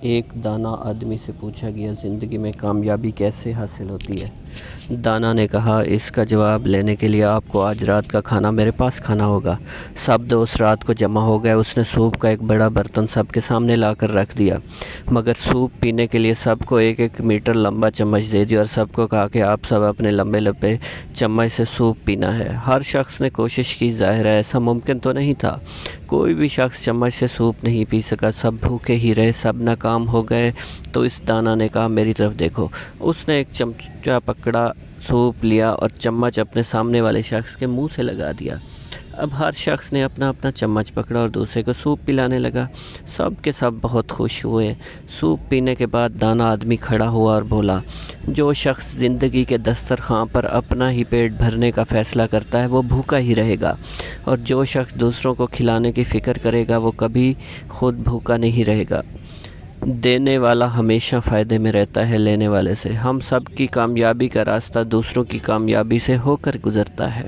ایک دانا آدمی سے پوچھا گیا زندگی میں کامیابی کیسے حاصل ہوتی ہے؟ دانا نے کہا اس کا جواب لینے کے لیے آپ کو آج رات کا کھانا میرے پاس کھانا ہوگا۔ سب دوست رات کو جمع ہو گئے۔ اس نے سوپ کا ایک بڑا برتن سب کے سامنے لا کر رکھ دیا، مگر سوپ پینے کے لیے سب کو 1 میٹر لمبا چمچ دے دیا اور سب کو کہا کہ آپ سب اپنے لمبے لمبے چمچ سے سوپ پینا ہے۔ ہر شخص نے کوشش کی، ظاہر ہے ایسا ممکن تو نہیں تھا، کوئی بھی شخص چمچ سے سوپ نہیں پی سکا، سب بھوکے ہی رہے، سب ناکام ہو گئے۔ تو اس دانا نے کہا میری طرف دیکھو۔ اس نے ایک چمچہ پکڑا، سوپ لیا اور چمچ اپنے سامنے والے شخص کے منہ سے لگا دیا۔ اب ہر شخص نے اپنا اپنا چمچ پکڑا اور دوسرے کو سوپ پلانے لگا۔ سب کے سب بہت خوش ہوئے۔ سوپ پینے کے بعد دانا آدمی کھڑا ہوا اور بولا، جو شخص زندگی کے دسترخوان پر اپنا ہی پیٹ بھرنے کا فیصلہ کرتا ہے وہ بھوکا ہی رہے گا، اور جو شخص دوسروں کو کھلانے کی فکر کرے گا وہ کبھی خود بھوکا نہیں رہے گا۔ دینے والا ہمیشہ فائدے میں رہتا ہے لینے والے سے۔ ہم سب کی کامیابی کا راستہ دوسروں کی کامیابی سے ہو کر گزرتا ہے۔